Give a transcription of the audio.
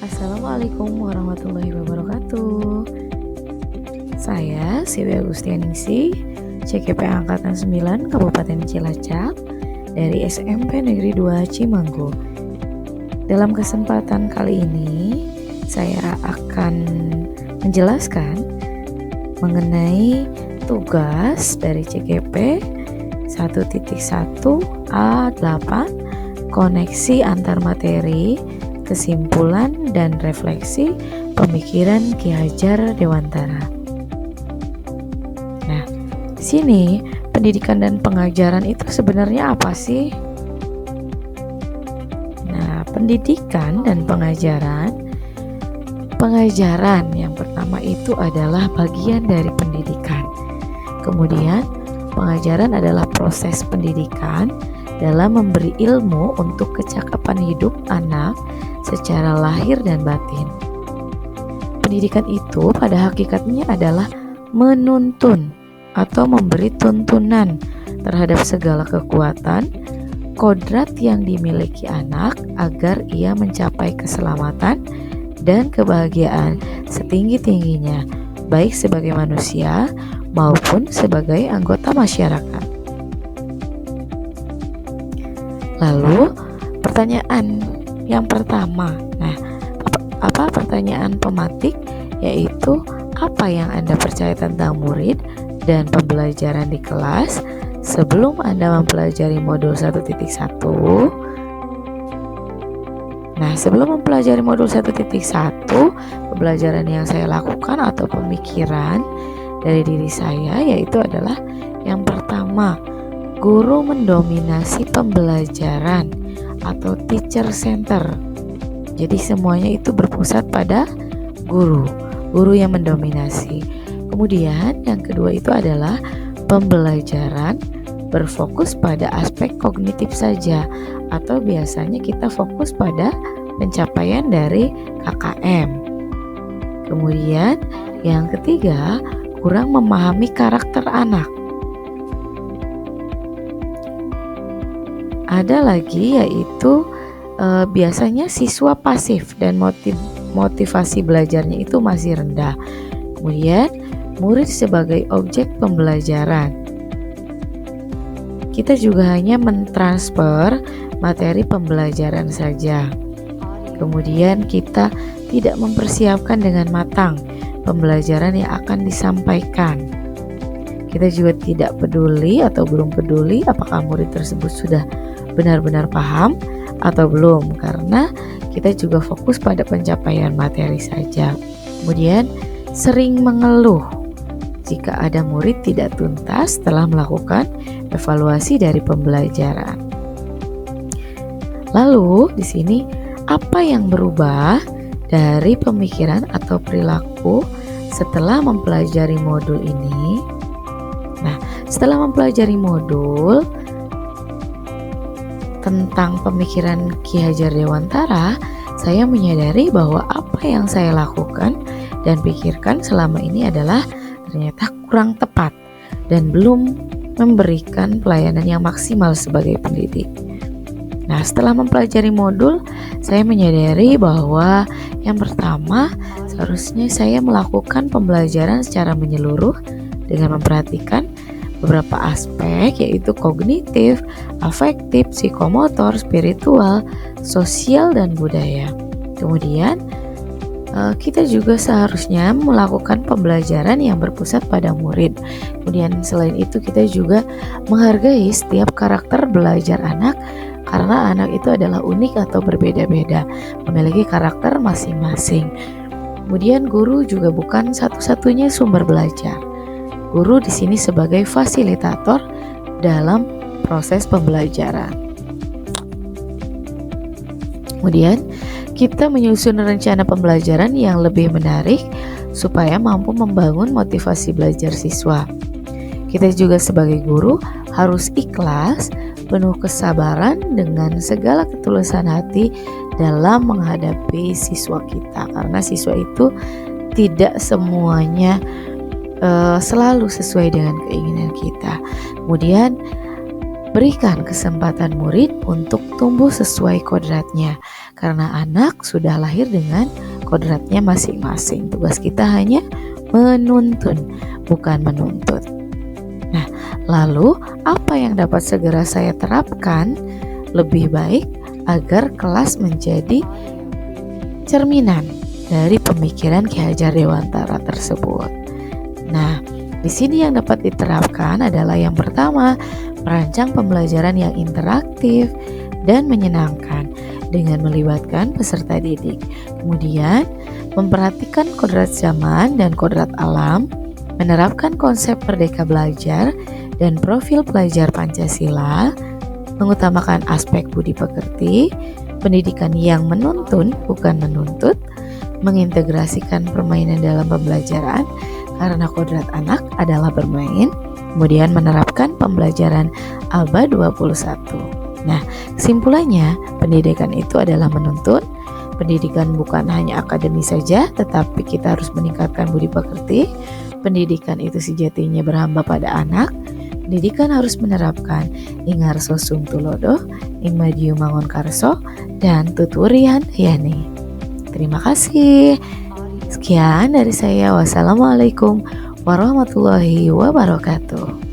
Assalamualaikum warahmatullahi wabarakatuh. Saya Siwi Agustianingsih, CKP Angkatan 9 Kabupaten Cilacap dari SMP Negeri 2 Cimanggu. Dalam kesempatan kali ini, saya akan menjelaskan mengenai tugas dari CKP 1.1 A8 koneksi antar materi, kesimpulan dan refleksi pemikiran Ki Hajar Dewantara. Nah, di sini pendidikan dan pengajaran itu sebenarnya apa sih? Nah, pendidikan dan pengajaran yang pertama itu adalah bagian dari pendidikan. Kemudian, pengajaran adalah proses pendidikan dalam memberi ilmu untuk kecakapan hidup anak secara lahir dan batin. Pendidikan itu pada hakikatnya adalah menuntun atau memberi tuntunan terhadap segala kekuatan, kodrat yang dimiliki anak agar ia mencapai keselamatan dan kebahagiaan setinggi-tingginya, baik sebagai manusia maupun sebagai anggota masyarakat. Lalu pertanyaan yang pertama, apa pertanyaan pematik, yaitu apa yang Anda percaya tentang murid dan pembelajaran di kelas sebelum Anda mempelajari modul 1.1? Nah, sebelum mempelajari modul 1.1, pembelajaran yang saya lakukan atau pemikiran dari diri saya yaitu adalah yang pertama, guru mendominasi pembelajaran atau teacher center. Jadi semuanya itu berpusat pada guru yang mendominasi. Kemudian yang kedua itu adalah pembelajaran berfokus pada aspek kognitif saja, atau biasanya kita fokus pada pencapaian dari KKM. Kemudian yang ketiga, kurang memahami karakter anak. Ada lagi yaitu biasanya siswa pasif dan motivasi belajarnya itu masih rendah. Kemudian murid sebagai objek pembelajaran. Kita juga hanya mentransfer materi pembelajaran saja. Kemudian kita tidak mempersiapkan dengan matang pembelajaran yang akan disampaikan. Kita juga tidak peduli atau belum peduli apakah murid tersebut sudah benar-benar paham atau belum, karena kita juga fokus pada pencapaian materi saja. Kemudian sering mengeluh jika ada murid tidak tuntas setelah melakukan evaluasi dari pembelajaran. Lalu di sini apa yang berubah dari pemikiran atau perilaku setelah mempelajari modul ini? Nah, setelah mempelajari modul tentang pemikiran Ki Hajar Dewantara, saya menyadari bahwa apa yang saya lakukan dan pikirkan selama ini adalah ternyata kurang tepat dan belum memberikan pelayanan yang maksimal sebagai pendidik. Nah, setelah mempelajari modul, saya menyadari bahwa yang pertama, seharusnya saya melakukan pembelajaran secara menyeluruh dengan memperhatikan beberapa aspek, yaitu kognitif, afektif, psikomotor, spiritual, sosial, dan budaya. Kemudian kita juga seharusnya melakukan pembelajaran yang berpusat pada murid. Kemudian selain itu kita juga menghargai setiap karakter belajar anak, karena anak itu adalah unik atau berbeda-beda, memiliki karakter masing-masing. Kemudian guru juga bukan satu-satunya sumber belajar. Guru di sini sebagai fasilitator dalam proses pembelajaran. Kemudian kita menyusun rencana pembelajaran yang lebih menarik supaya mampu membangun motivasi belajar siswa. Kita juga sebagai guru harus ikhlas, penuh kesabaran dengan segala ketulusan hati dalam menghadapi siswa kita, karena siswa itu tidak semuanya selalu sesuai dengan keinginan kita. Kemudian berikan kesempatan murid untuk tumbuh sesuai kodratnya, karena anak sudah lahir dengan kodratnya masing-masing. Tugas kita hanya menuntun, bukan menuntut. Nah, lalu apa yang dapat segera saya terapkan lebih baik agar kelas menjadi cerminan dari pemikiran Ki Hajar Dewantara tersebut? Nah, di sini yang dapat diterapkan adalah yang pertama, merancang pembelajaran yang interaktif dan menyenangkan dengan melibatkan peserta didik. Kemudian, memperhatikan kodrat zaman dan kodrat alam, menerapkan konsep merdeka belajar dan profil pelajar Pancasila, mengutamakan aspek budi pekerti, pendidikan yang menuntun bukan menuntut, mengintegrasikan permainan dalam pembelajaran karena kodrat anak adalah bermain, kemudian menerapkan pembelajaran ABA 21. Nah, kesimpulannya, pendidikan itu adalah menuntun. Pendidikan bukan hanya akademis saja, tetapi kita harus meningkatkan budi pekerti. Pendidikan itu sejatinya berhamba pada anak. Pendidikan harus menerapkan ing harso sum tulodo, ing madiu mangun karso, dan tuturian yani. Terima kasih. Sekian dari saya. Wassalamualaikum warahmatullahi wabarakatuh.